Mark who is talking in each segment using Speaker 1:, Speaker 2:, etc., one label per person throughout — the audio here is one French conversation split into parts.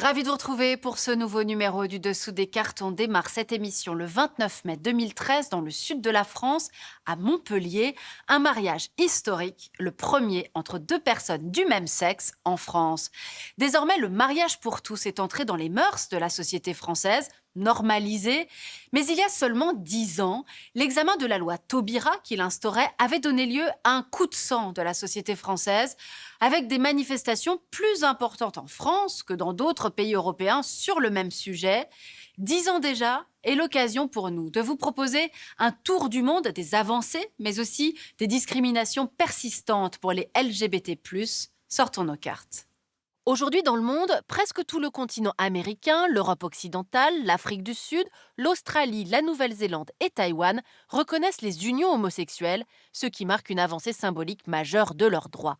Speaker 1: Ravi de vous retrouver pour ce nouveau numéro du Dessous des cartes. On démarre cette émission le 29 mai 2013 dans le sud de la France, à Montpellier. Un mariage historique, le premier entre deux personnes du même sexe en France. Désormais, le mariage pour tous est entré dans les mœurs de la société française, normalisé. Mais il y a seulement 10 ans, l'examen de la loi Taubira qui l'instaurait avait donné lieu à un coup de sang de la société française, avec des manifestations plus importantes en France que dans d'autres pays européens sur le même sujet. 10 ans déjà est l'occasion pour nous de vous proposer un tour du monde des avancées, mais aussi des discriminations persistantes pour les LGBT+. Sortons nos cartes. Aujourd'hui dans le monde, presque tout le continent américain, l'Europe occidentale, l'Afrique du Sud, l'Australie, la Nouvelle-Zélande et Taïwan reconnaissent les unions homosexuelles, ce qui marque une avancée symbolique majeure de leurs droits.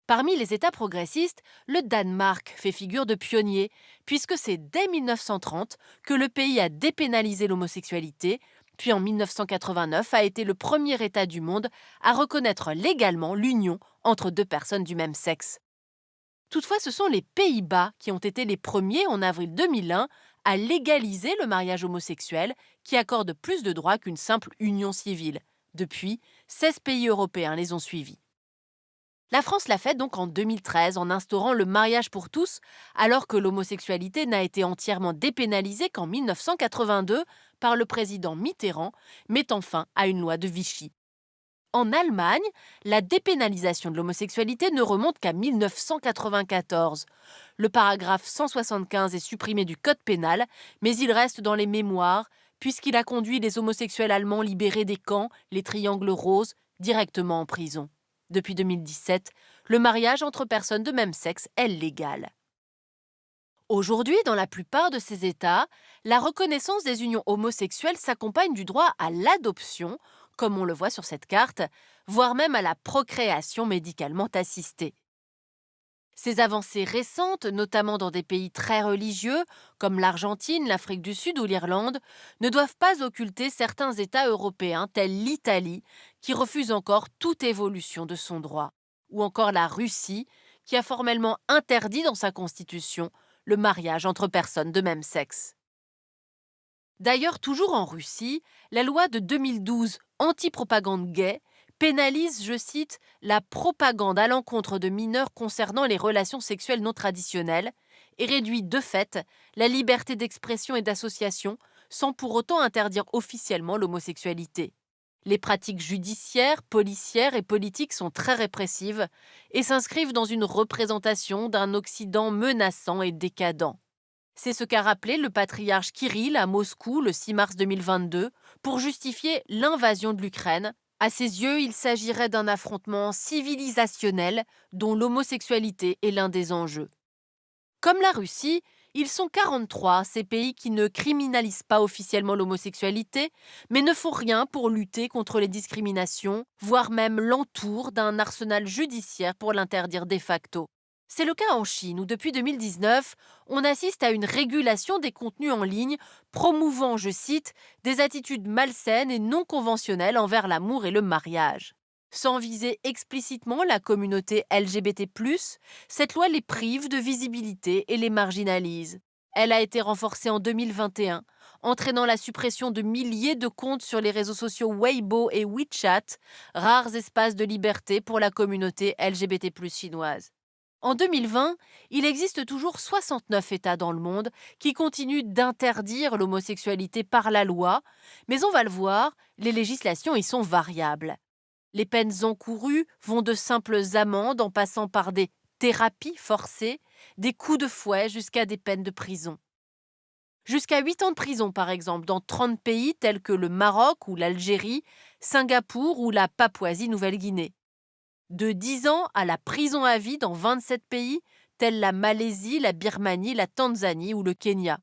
Speaker 1: Parmi les États progressistes, le Danemark fait figure de pionnier, puisque c'est dès 1930 que le pays a dépénalisé l'homosexualité, puis en 1989 a été le premier État du monde à reconnaître légalement l'union entre deux personnes du même sexe. Toutefois, ce sont les Pays-Bas qui ont été les premiers en avril 2001 à légaliser le mariage homosexuel, qui accorde plus de droits qu'une simple union civile. Depuis, 16 pays européens les ont suivis. La France l'a fait donc en 2013 en instaurant le mariage pour tous, alors que l'homosexualité n'a été entièrement dépénalisée qu'en 1982 par le président Mitterrand, mettant fin à une loi de Vichy. En Allemagne, la dépénalisation de l'homosexualité ne remonte qu'à 1994. Le paragraphe 175 est supprimé du code pénal, mais il reste dans les mémoires, puisqu'il a conduit les homosexuels allemands libérés des camps, les triangles roses, directement en prison. Depuis 2017, le mariage entre personnes de même sexe est légal. Aujourd'hui, dans la plupart de ces États, la reconnaissance des unions homosexuelles s'accompagne du droit à l'adoption, comme on le voit sur cette carte, voire même à la procréation médicalement assistée. Ces avancées récentes, notamment dans des pays très religieux, comme l'Argentine, l'Afrique du Sud ou l'Irlande, ne doivent pas occulter certains États européens, tels l'Italie, qui refuse encore toute évolution de son droit, ou encore la Russie, qui a formellement interdit dans sa constitution le mariage entre personnes de même sexe. D'ailleurs, toujours en Russie, la loi de 2012 anti-propagande gay pénalise, je cite, la propagande à l'encontre de mineurs concernant les relations sexuelles non traditionnelles et réduit de fait la liberté d'expression et d'association sans pour autant interdire officiellement l'homosexualité. Les pratiques judiciaires, policières et politiques sont très répressives et s'inscrivent dans une représentation d'un Occident menaçant et décadent. C'est ce qu'a rappelé le patriarche Kirill à Moscou le 6 mars 2022 pour justifier l'invasion de l'Ukraine. À ses yeux, il s'agirait d'un affrontement civilisationnel dont l'homosexualité est l'un des enjeux. Comme la Russie, ils sont 43, ces pays qui ne criminalisent pas officiellement l'homosexualité, mais ne font rien pour lutter contre les discriminations, voire même l'entourent d'un arsenal judiciaire pour l'interdire de facto. C'est le cas en Chine où depuis 2019, on assiste à une régulation des contenus en ligne promouvant, je cite, des attitudes malsaines et non conventionnelles envers l'amour et le mariage. Sans viser explicitement la communauté LGBT+, cette loi les prive de visibilité et les marginalise. Elle a été renforcée en 2021, entraînant la suppression de milliers de comptes sur les réseaux sociaux Weibo et WeChat, rares espaces de liberté pour la communauté LGBT+ chinoise. En 2020, il existe toujours 69 États dans le monde qui continuent d'interdire l'homosexualité par la loi, mais on va le voir, les législations y sont variables. Les peines encourues vont de simples amendes en passant par des thérapies forcées, des coups de fouet jusqu'à des peines de prison. Jusqu'à 8 ans de prison, par exemple, dans 30 pays tels que le Maroc ou l'Algérie, Singapour ou la Papouasie-Nouvelle-Guinée. De 10 ans à la prison à vie dans 27 pays, tels la Malaisie, la Birmanie, la Tanzanie ou le Kenya.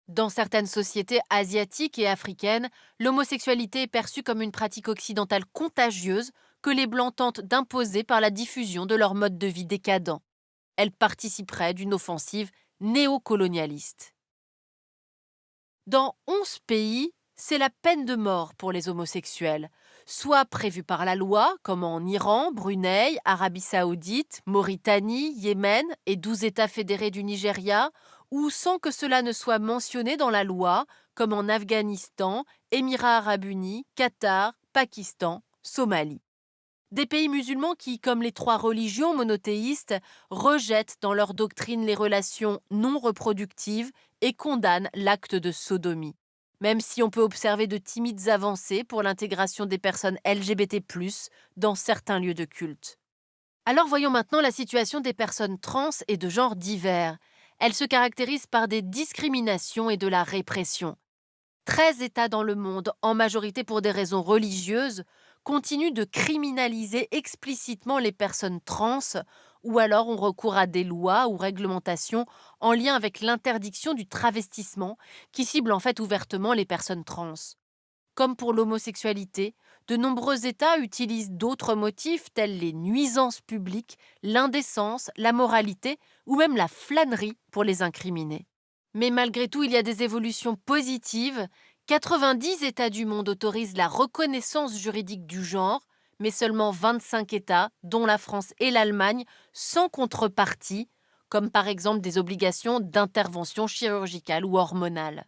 Speaker 1: Dans certaines sociétés asiatiques et africaines, l'homosexualité est perçue comme une pratique occidentale contagieuse que les Blancs tentent d'imposer par la diffusion de leur mode de vie décadent. Elle participerait d'une offensive néocolonialiste. Dans 11 pays, c'est la peine de mort pour les homosexuels, soit prévue par la loi, comme en Iran, Brunei, Arabie Saoudite, Mauritanie, Yémen et 12 États fédérés du Nigeria, ou sans que cela ne soit mentionné dans la loi, comme en Afghanistan, Émirats arabes unis, Qatar, Pakistan, Somalie. Des pays musulmans qui, comme les trois religions monothéistes, rejettent dans leur doctrine les relations non reproductives et condamnent l'acte de sodomie. Même si on peut observer de timides avancées pour l'intégration des personnes LGBT+, dans certains lieux de culte. Alors voyons maintenant la situation des personnes trans et de genres divers. Elles se caractérisent par des discriminations et de la répression. 13 États dans le monde, en majorité pour des raisons religieuses, continuent de criminaliser explicitement les personnes trans ou alors ont recours à des lois ou réglementations en lien avec l'interdiction du travestissement qui cible en fait ouvertement les personnes trans. Comme pour l'homosexualité, de nombreux États utilisent d'autres motifs tels les nuisances publiques, l'indécence, la moralité ou même la flânerie pour les incriminer. Mais malgré tout, il y a des évolutions positives. 90 États du monde autorisent la reconnaissance juridique du genre, mais seulement 25 États, dont la France et l'Allemagne, sans contrepartie, comme par exemple des obligations d'intervention chirurgicale ou hormonale.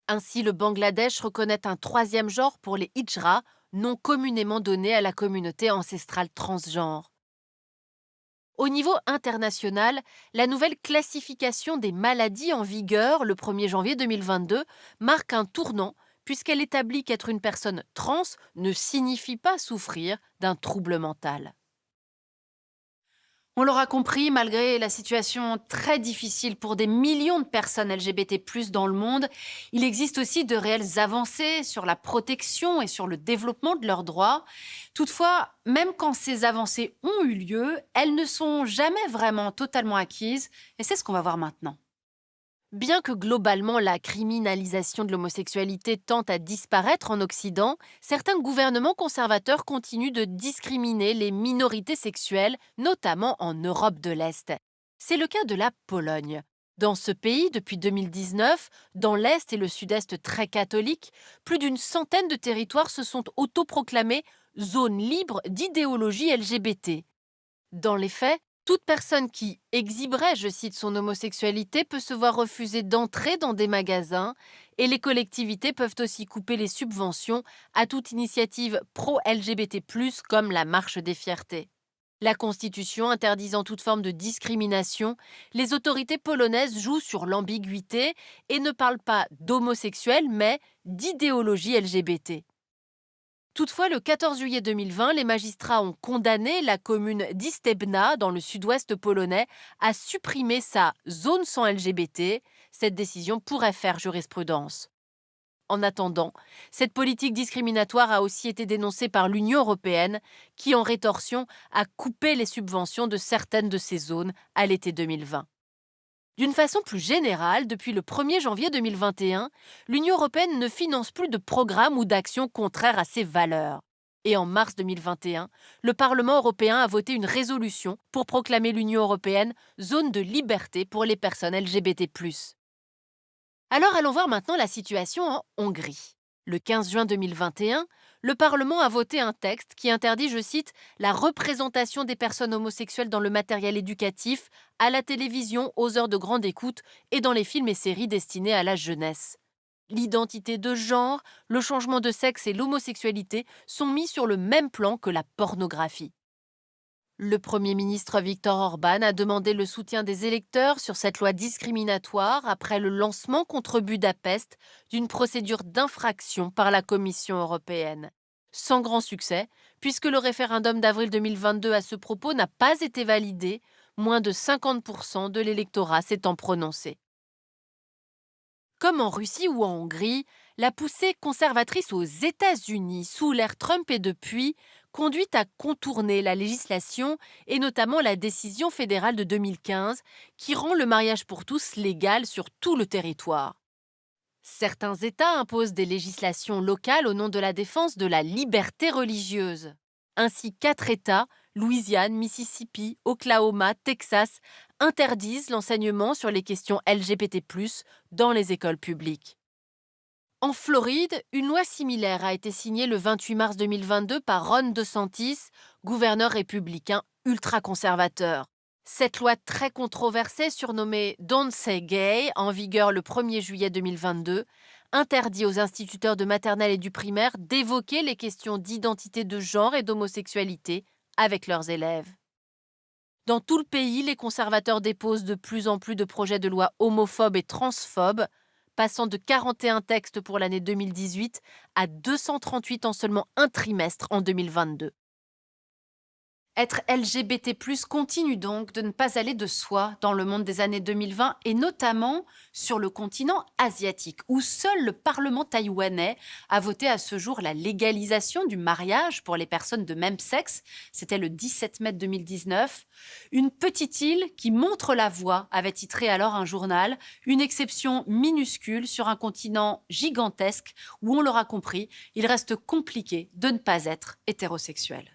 Speaker 1: Ainsi, le Bangladesh reconnaît un troisième genre pour les hijras, nom communément donné à la communauté ancestrale transgenre. Au niveau international, la nouvelle classification des maladies en vigueur le 1er janvier 2022 marque un tournant puisqu'elle établit qu'être une personne trans ne signifie pas souffrir d'un trouble mental. On l'aura compris, malgré la situation très difficile pour des millions de personnes LGBT+ dans le monde, il existe aussi de réelles avancées sur la protection et sur le développement de leurs droits. Toutefois, même quand ces avancées ont eu lieu, elles ne sont jamais vraiment totalement acquises, et c'est ce qu'on va voir maintenant. Bien que globalement la criminalisation de l'homosexualité tente à disparaître en Occident, certains gouvernements conservateurs continuent de discriminer les minorités sexuelles, notamment en Europe de l'Est. C'est le cas de la Pologne. Dans ce pays, depuis 2019, dans l'Est et le Sud-Est très catholiques, plus d'une centaine de territoires se sont autoproclamés zones libres d'idéologie LGBT. Dans les faits, toute personne qui exhiberait, je cite, son homosexualité peut se voir refuser d'entrer dans des magasins et les collectivités peuvent aussi couper les subventions à toute initiative pro-LGBT+, comme la Marche des Fiertés. La Constitution interdisant toute forme de discrimination, les autorités polonaises jouent sur l'ambiguïté et ne parlent pas d'homosexuels mais d'idéologie LGBT. Toutefois, le 14 juillet 2020, les magistrats ont condamné la commune d'Istebna, dans le sud-ouest polonais, à supprimer sa zone sans LGBT. Cette décision pourrait faire jurisprudence. En attendant, cette politique discriminatoire a aussi été dénoncée par l'Union européenne, qui, en rétorsion, a coupé les subventions de certaines de ces zones à l'été 2020. D'une façon plus générale, depuis le 1er janvier 2021, l'Union européenne ne finance plus de programmes ou d'actions contraires à ses valeurs. Et en mars 2021, le Parlement européen a voté une résolution pour proclamer l'Union européenne zone de liberté pour les personnes LGBT+. Alors allons voir maintenant la situation en Hongrie. Le 15 juin 2021, le Parlement a voté un texte qui interdit, je cite, la représentation des personnes homosexuelles dans le matériel éducatif, à la télévision, aux heures de grande écoute et dans les films et séries destinés à la jeunesse. L'identité de genre, le changement de sexe et l'homosexualité sont mis sur le même plan que la pornographie. Le Premier ministre Viktor Orban a demandé le soutien des électeurs sur cette loi discriminatoire après le lancement contre Budapest d'une procédure d'infraction par la Commission européenne. Sans grand succès, puisque le référendum d'avril 2022 à ce propos n'a pas été validé, moins de 50% de l'électorat s'étant prononcé. Comme en Russie ou en Hongrie, la poussée conservatrice aux États-Unis sous l'ère Trump et depuis conduit à contourner la législation et notamment la décision fédérale de 2015 qui rend le mariage pour tous légal sur tout le territoire. Certains États imposent des législations locales au nom de la défense de la liberté religieuse. Ainsi, 4 États, Louisiane, Mississippi, Oklahoma, Texas, interdisent l'enseignement sur les questions LGBT+, dans les écoles publiques. En Floride, une loi similaire a été signée le 28 mars 2022 par Ron DeSantis, gouverneur républicain ultra-conservateur. Cette loi très controversée, surnommée Don't Say Gay, en vigueur le 1er juillet 2022, interdit aux instituteurs de maternelle et du primaire d'évoquer les questions d'identité de genre et d'homosexualité avec leurs élèves. Dans tout le pays, les conservateurs déposent de plus en plus de projets de loi homophobes et transphobes, passant de 41 textes pour l'année 2018 à 238 en seulement un trimestre en 2022. Être LGBT+, continue donc de ne pas aller de soi dans le monde des années 2020 et notamment sur le continent asiatique, où seul le Parlement taïwanais a voté à ce jour la légalisation du mariage pour les personnes de même sexe. C'était le 17 mai 2019. Une petite île qui montre la voie, avait titré alors un journal, une exception minuscule sur un continent gigantesque où, on l'aura compris, il reste compliqué de ne pas être hétérosexuel.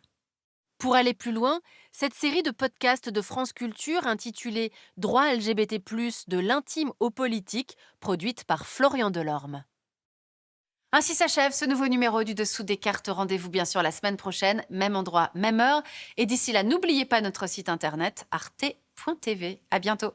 Speaker 1: Pour aller plus loin, cette série de podcasts de France Culture intitulée Droit LGBT+, de l'intime au politique, produite par Florian Delorme. Ainsi s'achève ce nouveau numéro du Dessous des cartes. Rendez-vous bien sûr la semaine prochaine, même endroit, même heure. Et d'ici là, n'oubliez pas notre site internet arte.tv. À bientôt.